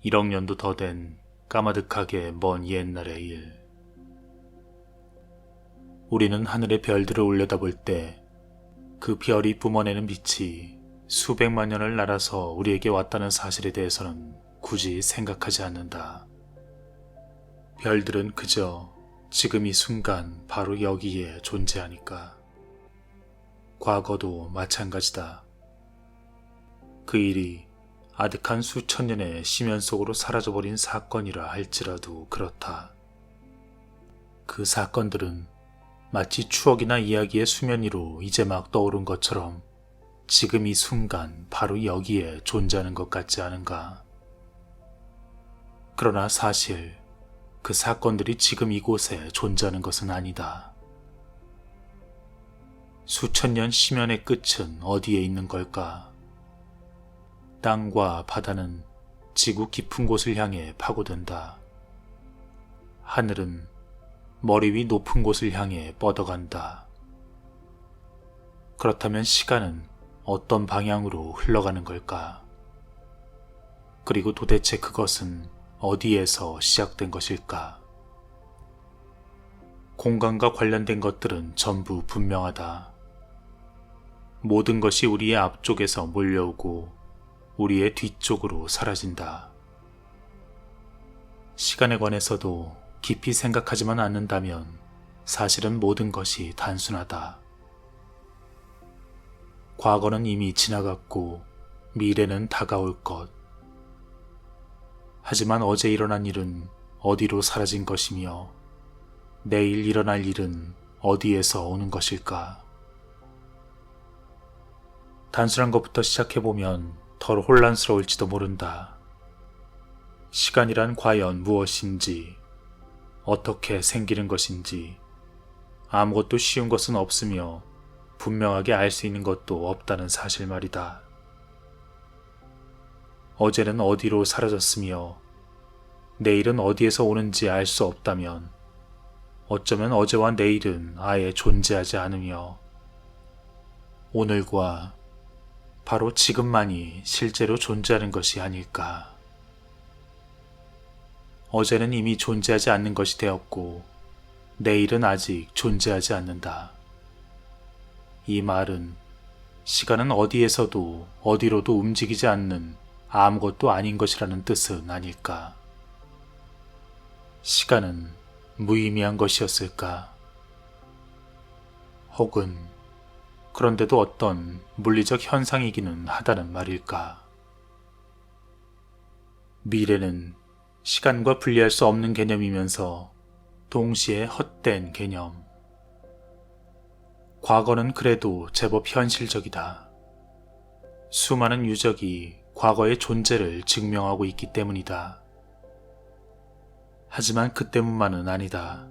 1억 년도 더 된 까마득하게 먼 옛날의 일. 우리는 하늘의 별들을 올려다볼 때 그 별이 뿜어내는 빛이 수백만 년을 날아서 우리에게 왔다는 사실에 대해서는 굳이 생각하지 않는다. 별들은 그저 지금 이 순간 바로 여기에 존재하니까. 과거도 마찬가지다. 그 일이 아득한 수천 년의 심연 속으로 사라져버린 사건이라 할지라도 그렇다. 그 사건들은 마치 추억이나 이야기의 수면 위로 이제 막 떠오른 것처럼 지금 이 순간 바로 여기에 존재하는 것 같지 않은가. 그러나 사실 그 사건들이 지금 이곳에 존재하는 것은 아니다. 수천 년 심연의 끝은 어디에 있는 걸까? 땅과 바다는 지구 깊은 곳을 향해 파고든다. 하늘은 머리 위 높은 곳을 향해 뻗어간다. 그렇다면 시간은 어떤 방향으로 흘러가는 걸까? 그리고 도대체 그것은 어디에서 시작된 것일까? 공간과 관련된 것들은 전부 분명하다. 모든 것이 우리의 앞쪽에서 몰려오고 우리의 뒤쪽으로 사라진다. 시간에 관해서도 깊이 생각하지만 않는다면 사실은 모든 것이 단순하다. 과거는 이미 지나갔고 미래는 다가올 것. 하지만 어제 일어난 일은 어디로 사라진 것이며 내일 일어날 일은 어디에서 오는 것일까? 단순한 것부터 시작해보면 덜 혼란스러울지도 모른다. 시간이란 과연 무엇인지, 어떻게 생기는 것인지, 아무것도 쉬운 것은 없으며 분명하게 알 수 있는 것도 없다는 사실 말이다. 어제는 어디로 사라졌으며 내일은 어디에서 오는지 알 수 없다면 어쩌면 어제와 내일은 아예 존재하지 않으며 오늘과 바로 지금만이 실제로 존재하는 것이 아닐까. 어제는 이미 존재하지 않는 것이 되었고 내일은 아직 존재하지 않는다. 이 말은 시간은 어디에서도 어디로도 움직이지 않는 아무것도 아닌 것이라는 뜻은 아닐까. 시간은 무의미한 것이었을까? 혹은 그런데도 어떤 물리적 현상이기는 하다는 말일까? 미래는 시간과 분리할 수 없는 개념이면서 동시에 헛된 개념. 과거는 그래도 제법 현실적이다. 수많은 유적이 과거의 존재를 증명하고 있기 때문이다. 하지만 그 때문만은 아니다.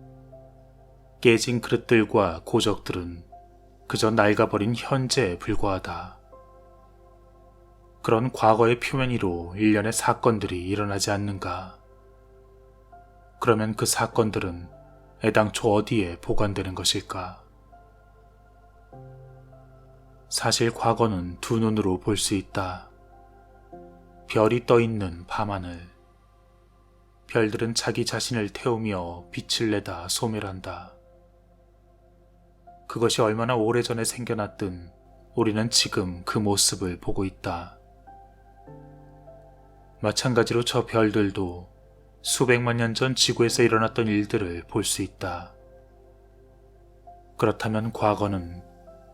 깨진 그릇들과 고적들은 그저 낡아버린 현재에 불과하다. 그런 과거의 표면 위로 일련의 사건들이 일어나지 않는가? 그러면 그 사건들은 애당초 어디에 보관되는 것일까? 사실 과거는 두 눈으로 볼 수 있다. 별이 떠있는 밤하늘. 별들은 자기 자신을 태우며 빛을 내다 소멸한다. 그것이 얼마나 오래전에 생겨났든 우리는 지금 그 모습을 보고 있다. 마찬가지로 저 별들도 수백만 년 전 지구에서 일어났던 일들을 볼 수 있다. 그렇다면 과거는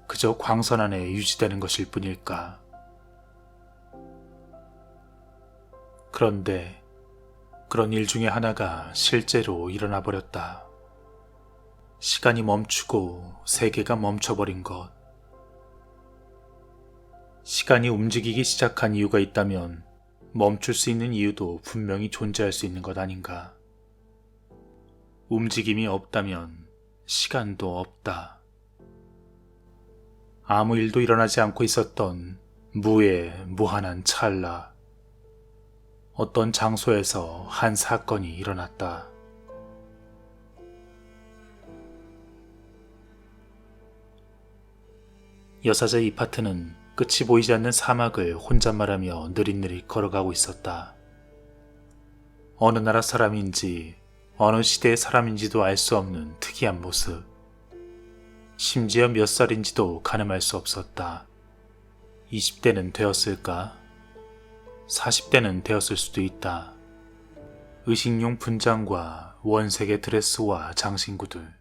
그저 광선 안에 유지되는 것일 뿐일까? 그런데 그런 일 중에 하나가 실제로 일어나 버렸다. 시간이 멈추고 세계가 멈춰버린 것. 시간이 움직이기 시작한 이유가 있다면 멈출 수 있는 이유도 분명히 존재할 수 있는 것 아닌가. 움직임이 없다면 시간도 없다. 아무 일도 일어나지 않고 있었던 무의 무한한 찰나. 어떤 장소에서 한 사건이 일어났다. 여사제 이파트는 끝이 보이지 않는 사막을 혼잣말하며 느릿느릿 걸어가고 있었다. 어느 나라 사람인지 어느 시대의 사람인지도 알 수 없는 특이한 모습. 심지어 몇 살인지도 가늠할 수 없었다. 20대는 되었을까? 40대는 되었을 수도 있다. 의식용 분장과 원색의 드레스와 장신구들,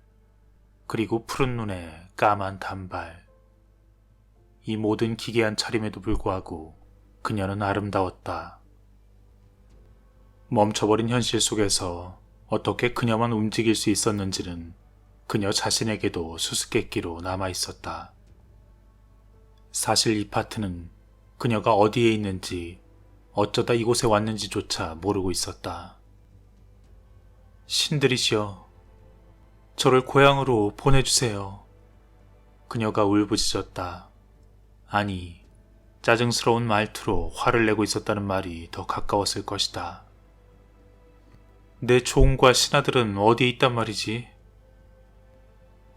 그리고 푸른 눈에 까만 단발. 이 모든 기괴한 차림에도 불구하고 그녀는 아름다웠다. 멈춰버린 현실 속에서 어떻게 그녀만 움직일 수 있었는지는 그녀 자신에게도 수수께끼로 남아있었다. 사실 이 파트는 그녀가 어디에 있는지 어쩌다 이곳에 왔는지조차 모르고 있었다. 신들이시여, 저를 고향으로 보내주세요. 그녀가 울부짖었다. 아니, 짜증스러운 말투로 화를 내고 있었다는 말이 더 가까웠을 것이다. 내 종과 신하들은 어디에 있단 말이지?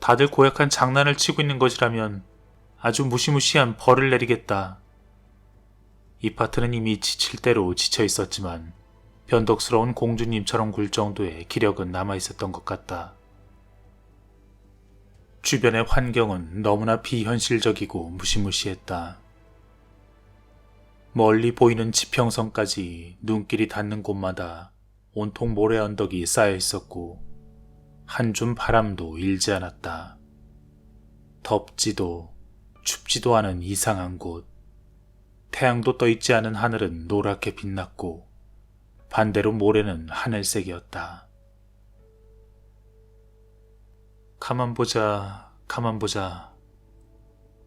다들 고약한 장난을 치고 있는 것이라면 아주 무시무시한 벌을 내리겠다. 이 파트는 이미 지칠 대로 지쳐 있었지만 변덕스러운 공주님처럼 굴 정도의 기력은 남아있었던 것 같다. 주변의 환경은 너무나 비현실적이고 무시무시했다. 멀리 보이는 지평선까지 눈길이 닿는 곳마다 온통 모래 언덕이 쌓여 있었고 한 줌 바람도 일지 않았다. 덥지도 춥지도 않은 이상한 곳. 태양도 떠 있지 않은 하늘은 노랗게 빛났고 반대로 모래는 하늘색이었다. 가만 보자, 가만 보자.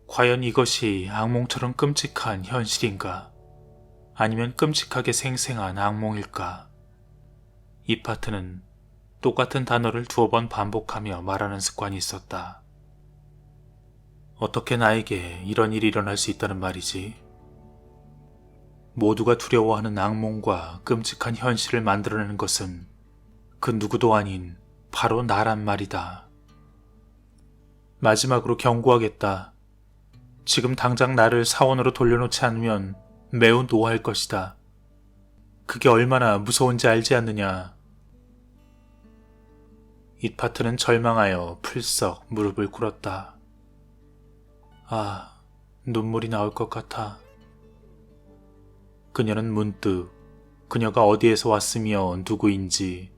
과연 이것이 악몽처럼 끔찍한 현실인가? 아니면 끔찍하게 생생한 악몽일까? 이 파트는 똑같은 단어를 두어 번 반복하며 말하는 습관이 있었다. 어떻게 나에게 이런 일이 일어날 수 있다는 말이지? 모두가 두려워하는 악몽과 끔찍한 현실을 만들어내는 것은 그 누구도 아닌 바로 나란 말이다. 마지막으로 경고하겠다. 지금 당장 나를 사원으로 돌려놓지 않으면 매우 노할 것이다. 그게 얼마나 무서운지 알지 않느냐. 이 파트는 절망하여 풀썩 무릎을 꿇었다. 아, 눈물이 나올 것 같아. 그녀는 문득 그녀가 어디에서 왔으며 누구인지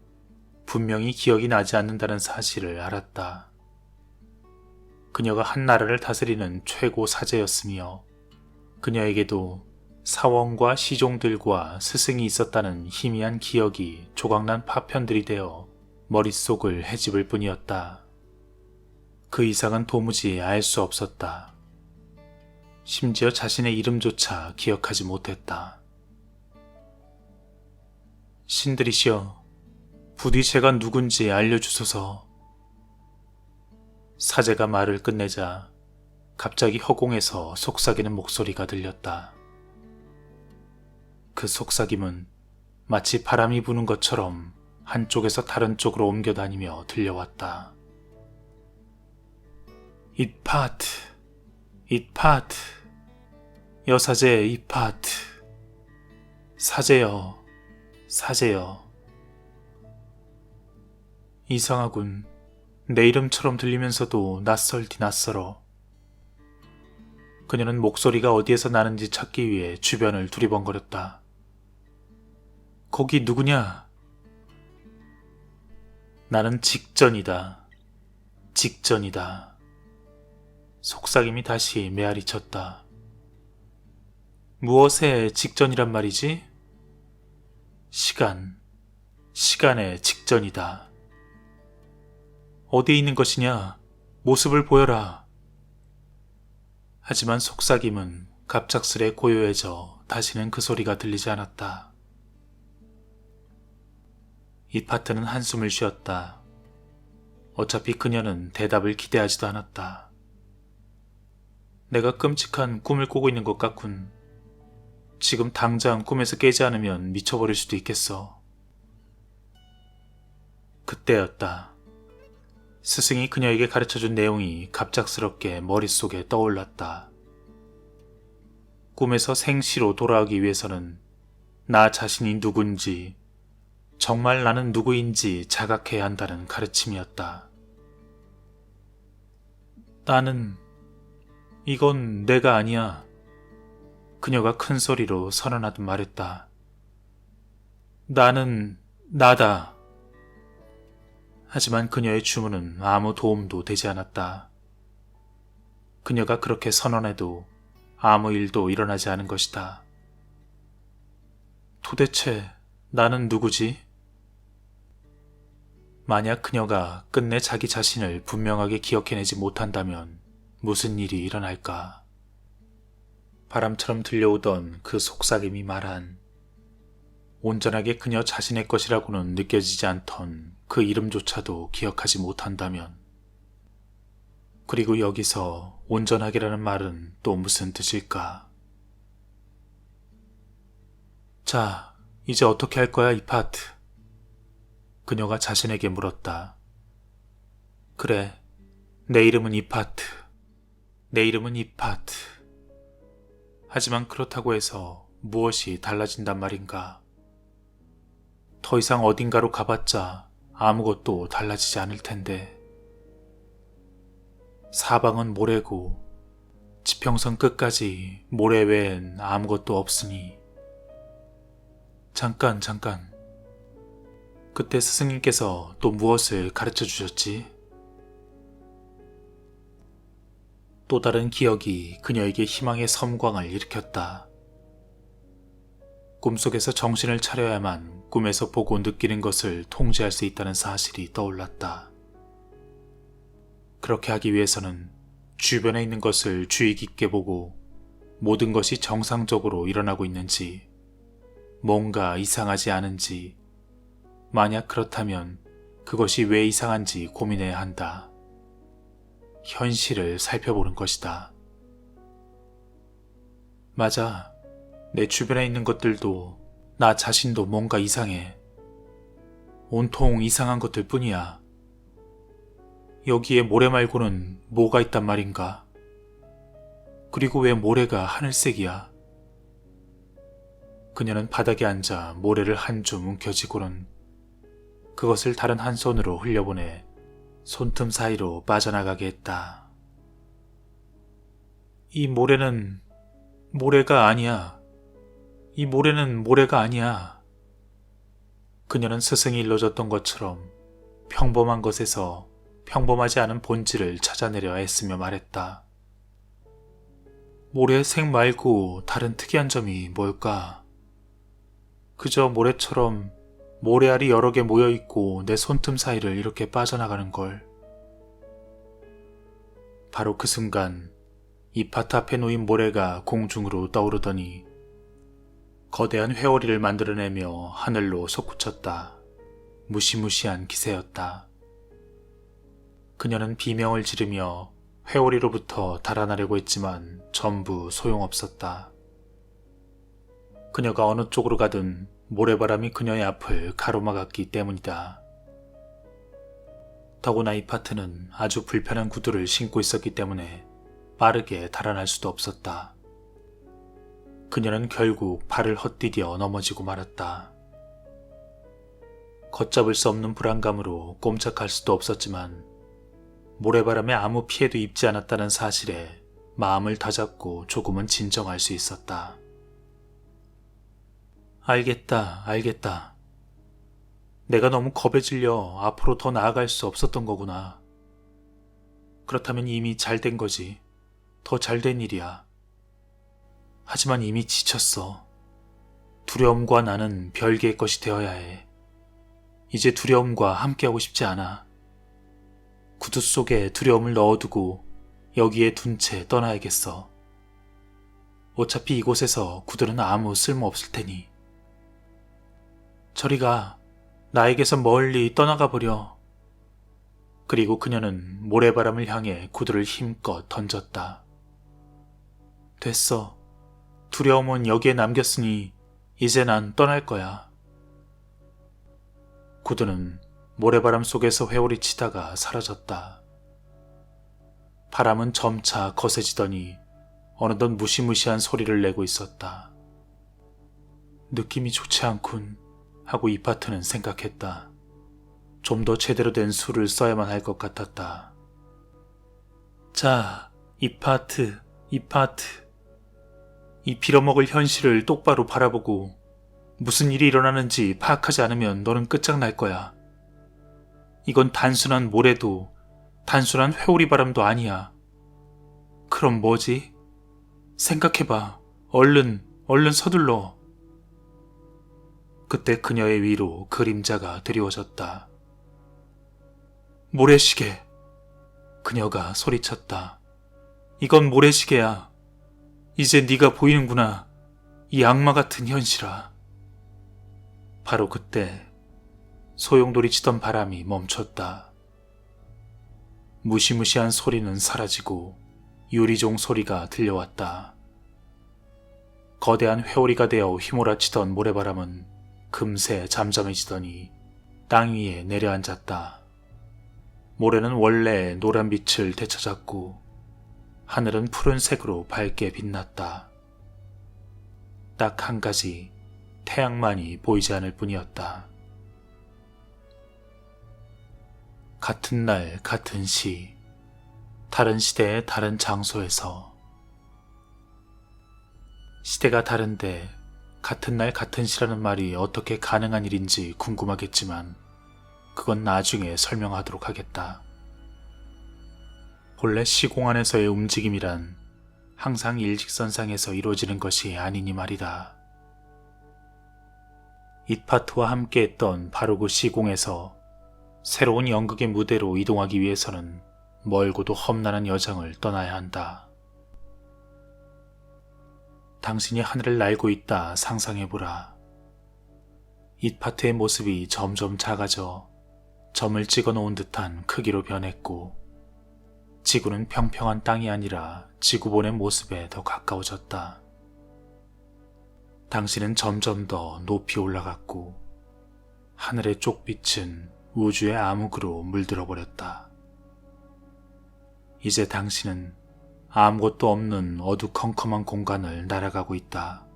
분명히 기억이 나지 않는다는 사실을 알았다. 그녀가 한 나라를 다스리는 최고 사제였으며 그녀에게도 사원과 시종들과 스승이 있었다는 희미한 기억이 조각난 파편들이 되어 머릿속을 헤집을 뿐이었다. 그 이상은 도무지 알 수 없었다. 심지어 자신의 이름조차 기억하지 못했다. 신들이시여, 부디 제가 누군지 알려주소서. 사제가 말을 끝내자 갑자기 허공에서 속삭이는 목소리가 들렸다. 그 속삭임은 마치 바람이 부는 것처럼 한쪽에서 다른 쪽으로 옮겨다니며 들려왔다. 잇파트, 잇파트, 여사제 잇파트, 사제여, 사제여. 이상하군. 내 이름처럼 들리면서도 낯설디 낯설어. 그녀는 목소리가 어디에서 나는지 찾기 위해 주변을 두리번거렸다. 거기 누구냐? 나는 직전이다. 직전이다. 속삭임이 다시 메아리쳤다. 무엇의 직전이란 말이지? 시간, 시간의 직전이다. 어디에 있는 것이냐? 모습을 보여라. 하지만 속삭임은 갑작스레 고요해져 다시는 그 소리가 들리지 않았다. 이 파트는 한숨을 쉬었다. 어차피 그녀는 대답을 기대하지도 않았다. 내가 끔찍한 꿈을 꾸고 있는 것 같군. 지금 당장 꿈에서 깨지 않으면 미쳐버릴 수도 있겠어. 그때였다. 스승이 그녀에게 가르쳐준 내용이 갑작스럽게 머릿속에 떠올랐다. 꿈에서 생시로 돌아오기 위해서는 나 자신이 누군지, 정말 나는 누구인지 자각해야 한다는 가르침이었다. 나는, 이건 내가 아니야. 그녀가 큰 소리로 선언하듯 말했다. 나는 나다. 하지만 그녀의 주문은 아무 도움도 되지 않았다. 그녀가 그렇게 선언해도 아무 일도 일어나지 않은 것이다. 도대체 나는 누구지? 만약 그녀가 끝내 자기 자신을 분명하게 기억해내지 못한다면 무슨 일이 일어날까? 바람처럼 들려오던 그 속삭임이 말한 온전하게 그녀 자신의 것이라고는 느껴지지 않던 그 이름조차도 기억하지 못한다면, 그리고 여기서 온전하게라는 말은 또 무슨 뜻일까? 자, 이제 어떻게 할 거야, 이 파트? 그녀가 자신에게 물었다. 그래, 내 이름은 이 파트. 내 이름은 이 파트. 하지만 그렇다고 해서 무엇이 달라진단 말인가? 더 이상 어딘가로 가봤자 아무것도 달라지지 않을 텐데. 사방은 모래고 지평선 끝까지 모래 외엔 아무것도 없으니. 잠깐. 그때 스승님께서 또 무엇을 가르쳐 주셨지? 또 다른 기억이 그녀에게 희망의 섬광을 일으켰다. 꿈속에서 정신을 차려야만 꿈에서 보고 느끼는 것을 통제할 수 있다는 사실이 떠올랐다. 그렇게 하기 위해서는 주변에 있는 것을 주의 깊게 보고 모든 것이 정상적으로 일어나고 있는지, 뭔가 이상하지 않은지, 만약 그렇다면 그것이 왜 이상한지 고민해야 한다. 현실을 살펴보는 것이다. 맞아. 내 주변에 있는 것들도 나 자신도 뭔가 이상해. 온통 이상한 것들 뿐이야. 여기에 모래 말고는 뭐가 있단 말인가? 그리고 왜 모래가 하늘색이야? 그녀는 바닥에 앉아 모래를 한 줌 움켜쥐고는 그것을 다른 한 손으로 흘려보내 손틈 사이로 빠져나가게 했다. 이 모래는 모래가 아니야. 이 모래는 모래가 아니야. 그녀는 스승이 일러줬던 것처럼 평범한 것에서 평범하지 않은 본질을 찾아내려 애쓰며 말했다. 모래의 색 말고 다른 특이한 점이 뭘까? 그저 모래처럼 모래알이 여러 개 모여있고 내 손틈 사이를 이렇게 빠져나가는 걸. 바로 그 순간 이 파트 앞에 놓인 모래가 공중으로 떠오르더니 거대한 회오리를 만들어내며 하늘로 솟구쳤다. 무시무시한 기세였다. 그녀는 비명을 지르며 회오리로부터 달아나려고 했지만 전부 소용없었다. 그녀가 어느 쪽으로 가든 모래바람이 그녀의 앞을 가로막았기 때문이다. 더구나 이 파트는 아주 불편한 구두를 신고 있었기 때문에 빠르게 달아날 수도 없었다. 그녀는 결국 발을 헛디뎌 넘어지고 말았다. 걷잡을 수 없는 불안감으로 꼼짝할 수도 없었지만 모래바람에 아무 피해도 입지 않았다는 사실에 마음을 다잡고 조금은 진정할 수 있었다. 알겠다. 내가 너무 겁에 질려 앞으로 더 나아갈 수 없었던 거구나. 그렇다면 이미 잘 된 거지. 더 잘 된 일이야. 하지만 이미 지쳤어. 두려움과 나는 별개의 것이 되어야 해. 이제 두려움과 함께하고 싶지 않아. 구두 속에 두려움을 넣어두고 여기에 둔 채 떠나야겠어. 어차피 이곳에서 구두는 아무 쓸모 없을 테니. 저리 가. 나에게서 멀리 떠나가 버려. 그리고 그녀는 모래바람을 향해 구두를 힘껏 던졌다. 됐어. 두려움은 여기에 남겼으니 이제 난 떠날 거야. 구두는 모래바람 속에서 회오리치다가 사라졌다. 바람은 점차 거세지더니 어느덧 무시무시한 소리를 내고 있었다. 느낌이 좋지 않군. 하고 이파트는 생각했다. 좀 더 제대로 된 수를 써야만 할 것 같았다. 자, 이파트. 이 빌어먹을 현실을 똑바로 바라보고 무슨 일이 일어나는지 파악하지 않으면 너는 끝장날 거야. 이건 단순한 모래도 단순한 회오리 바람도 아니야. 그럼 뭐지? 생각해봐. 얼른 서둘러. 그때 그녀의 위로 그림자가 드리워졌다. 모래시계. 그녀가 소리쳤다. 이건 모래시계야. 이제 네가 보이는구나. 이 악마 같은 현실아. 바로 그때 소용돌이 치던 바람이 멈췄다. 무시무시한 소리는 사라지고 유리종 소리가 들려왔다. 거대한 회오리가 되어 휘몰아치던 모래바람은 금세 잠잠해지더니 땅 위에 내려앉았다. 모래는 원래 노란 빛을 되찾았고 하늘은 푸른색으로 밝게 빛났다. 딱 한 가지 태양만이 보이지 않을 뿐이었다. 같은 날 같은 시, 다른 시대의 다른 장소에서. 시대가 다른데 같은 날 같은 시라는 말이 어떻게 가능한 일인지 궁금하겠지만 그건 나중에 설명하도록 하겠다. 본래 시공 안에서의 움직임이란 항상 일직선상에서 이루어지는 것이 아니니 말이다. 이파트와 함께했던 바로 그 시공에서 새로운 연극의 무대로 이동하기 위해서는 멀고도 험난한 여정을 떠나야 한다. 당신이 하늘을 날고 있다 상상해보라. 이파트의 모습이 점점 작아져 점을 찍어 놓은 듯한 크기로 변했고 지구는 평평한 땅이 아니라 지구본의 모습에 더 가까워졌다. 당신은 점점 더 높이 올라갔고 하늘의 쪽빛은 우주의 암흑으로 물들어 버렸다. 이제 당신은 아무것도 없는 어두컴컴한 공간을 날아가고 있다.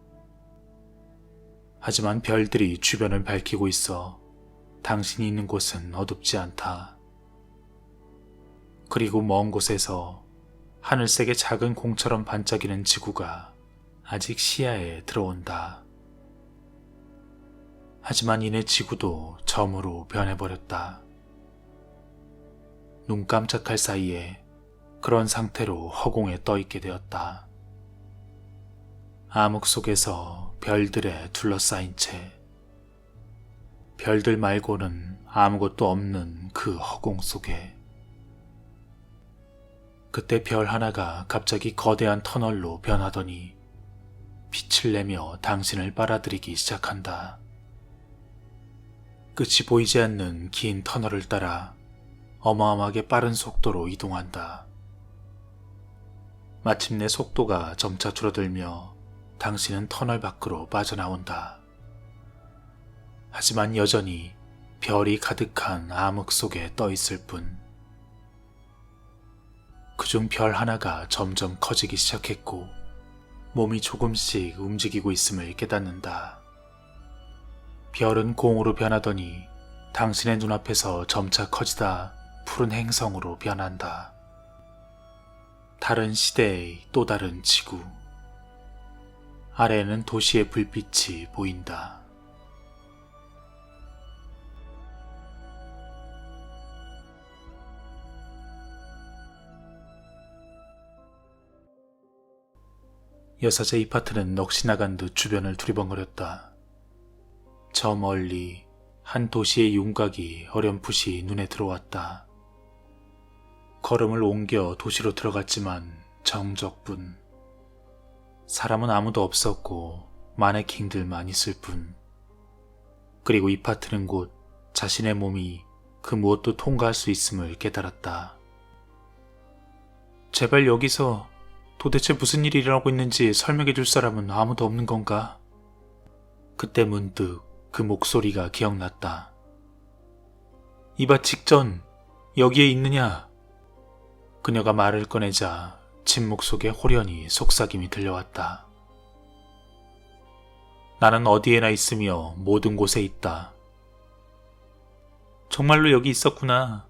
하지만 별들이 주변을 밝히고 있어 당신이 있는 곳은 어둡지 않다. 그리고 먼 곳에서 하늘색의 작은 공처럼 반짝이는 지구가 아직 시야에 들어온다. 하지만 이내 지구도 점으로 변해버렸다. 눈 깜짝할 사이에 그런 상태로 허공에 떠있게 되었다. 암흑 속에서 별들에 둘러싸인 채 별들 말고는 아무것도 없는 그 허공 속에 그때 별 하나가 갑자기 거대한 터널로 변하더니 빛을 내며 당신을 빨아들이기 시작한다. 끝이 보이지 않는 긴 터널을 따라 어마어마하게 빠른 속도로 이동한다. 마침내 속도가 점차 줄어들며 당신은 터널 밖으로 빠져나온다. 하지만 여전히 별이 가득한 암흑 속에 떠있을 뿐. 그중 별 하나가 점점 커지기 시작했고 몸이 조금씩 움직이고 있음을 깨닫는다. 별은 공으로 변하더니 당신의 눈앞에서 점차 커지다 푸른 행성으로 변한다. 다른 시대의 또 다른 지구. 아래에는 도시의 불빛이 보인다. 여사제 이파트는 넋이 나간 듯 주변을 두리번거렸다. 저 멀리 한 도시의 윤곽이 어렴풋이 눈에 들어왔다. 걸음을 옮겨 도시로 들어갔지만 정적뿐. 사람은 아무도 없었고 마네킹들만 있을 뿐. 그리고 이파트는 곧 자신의 몸이 그 무엇도 통과할 수 있음을 깨달았다. 제발 여기서 도대체 무슨 일이 일어나고 있는지 설명해 줄 사람은 아무도 없는 건가? 그때 문득 그 목소리가 기억났다. 이봐 직전, 여기에 있느냐? 그녀가 말을 꺼내자 침묵 속에 호련히 속삭임이 들려왔다. 나는 어디에나 있으며 모든 곳에 있다. 정말로 여기 있었구나.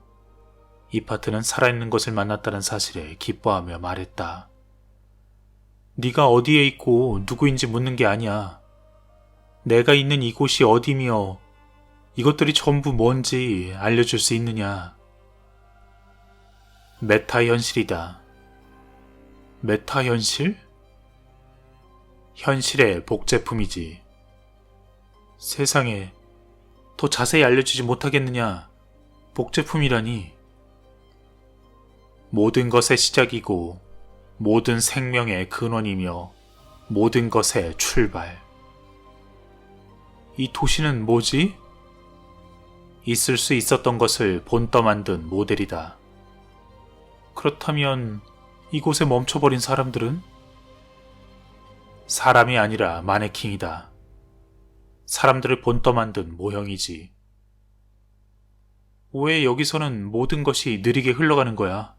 이파트는 살아있는 것을 만났다는 사실에 기뻐하며 말했다. 네가 어디에 있고 누구인지 묻는 게 아니야. 내가 있는 이곳이 어디며 이것들이 전부 뭔지 알려줄 수 있느냐. 메타현실이다. 메타현실? 현실의 복제품이지. 세상에, 더 자세히 알려주지 못하겠느냐. 복제품이라니. 모든 것의 시작이고 모든 생명의 근원이며 모든 것의 출발. 이 도시는 뭐지? 있을 수 있었던 것을 본떠 만든 모델이다. 그렇다면 이곳에 멈춰버린 사람들은? 사람이 아니라 마네킹이다. 사람들을 본떠 만든 모형이지. 왜 여기서는 모든 것이 느리게 흘러가는 거야?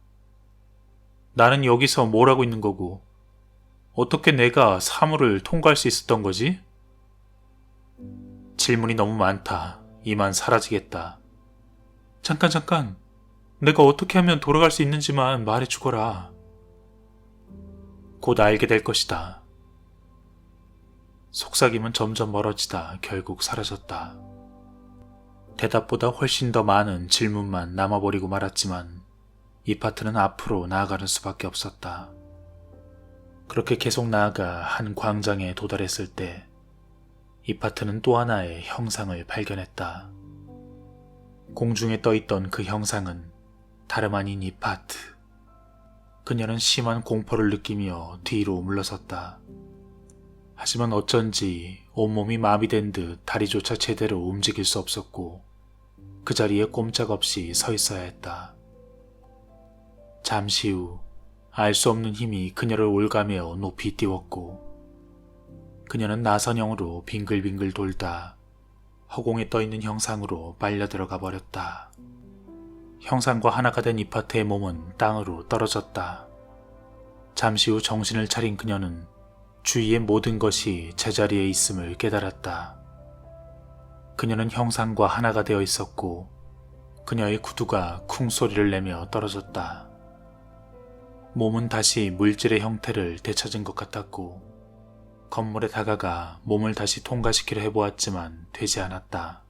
나는 여기서 뭘 하고 있는 거고, 어떻게 내가 사물을 통과할 수 있었던 거지? 질문이 너무 많다. 이만 사라지겠다. 잠깐. 내가 어떻게 하면 돌아갈 수 있는지만 말해주거라. 곧 알게 될 것이다. 속삭임은 점점 멀어지다 결국 사라졌다. 대답보다 훨씬 더 많은 질문만 남아버리고 말았지만 이파트는 앞으로 나아가는 수밖에 없었다. 그렇게 계속 나아가 한 광장에 도달했을 때 이파트는 또 하나의 형상을 발견했다. 공중에 떠있던 그 형상은 다름 아닌 이파트. 그녀는 심한 공포를 느끼며 뒤로 물러섰다. 하지만 어쩐지 온몸이 마비된 듯 다리조차 제대로 움직일 수 없었고 그 자리에 꼼짝없이 서 있어야 했다. 잠시 후 알 수 없는 힘이 그녀를 올가매어 높이 띄웠고 그녀는 나선형으로 빙글빙글 돌다 허공에 떠있는 형상으로 빨려 들어가 버렸다. 형상과 하나가 된 이파트의 몸은 땅으로 떨어졌다. 잠시 후 정신을 차린 그녀는 주위의 모든 것이 제자리에 있음을 깨달았다. 그녀는 형상과 하나가 되어 있었고 그녀의 구두가 쿵 소리를 내며 떨어졌다. 몸은 다시 물질의 형태를 되찾은 것 같았고 건물에 다가가 몸을 다시 통과시키려 해보았지만 되지 않았다.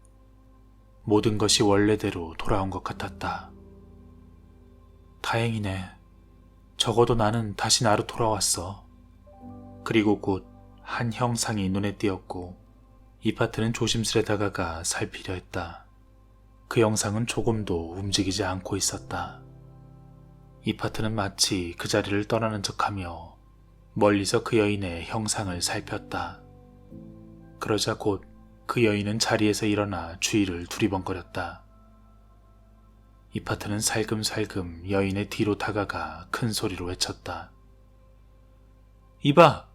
모든 것이 원래대로 돌아온 것 같았다. 다행이네. 적어도 나는 다시 나로 돌아왔어. 그리고 곧 한 형상이 눈에 띄었고 이파트는 조심스레 다가가 살피려 했다. 그 형상은 조금도 움직이지 않고 있었다. 이파트는 마치 그 자리를 떠나는 척하며 멀리서 그 여인의 형상을 살폈다. 그러자 곧 그 여인은 자리에서 일어나 주위를 두리번거렸다. 이파트는 살금살금 여인의 뒤로 다가가 큰 소리로 외쳤다. 이봐!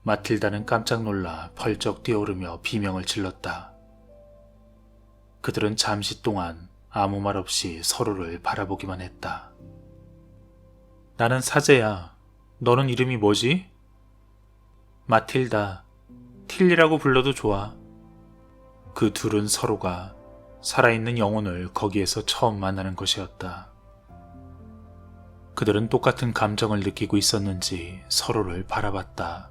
마틸다는 깜짝 놀라 펄쩍 뛰어오르며 비명을 질렀다. 그들은 잠시 동안 아무 말 없이 서로를 바라보기만 했다. 나는 사제야. 너는 이름이 뭐지? 마틸다. 틸리라고 불러도 좋아. 그 둘은 서로가 살아있는 영혼을 거기에서 처음 만나는 것이었다. 그들은 똑같은 감정을 느끼고 있었는지 서로를 바라봤다.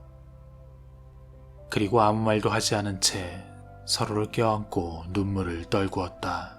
그리고 아무 말도 하지 않은 채 서로를 껴안고 눈물을 떨구었다.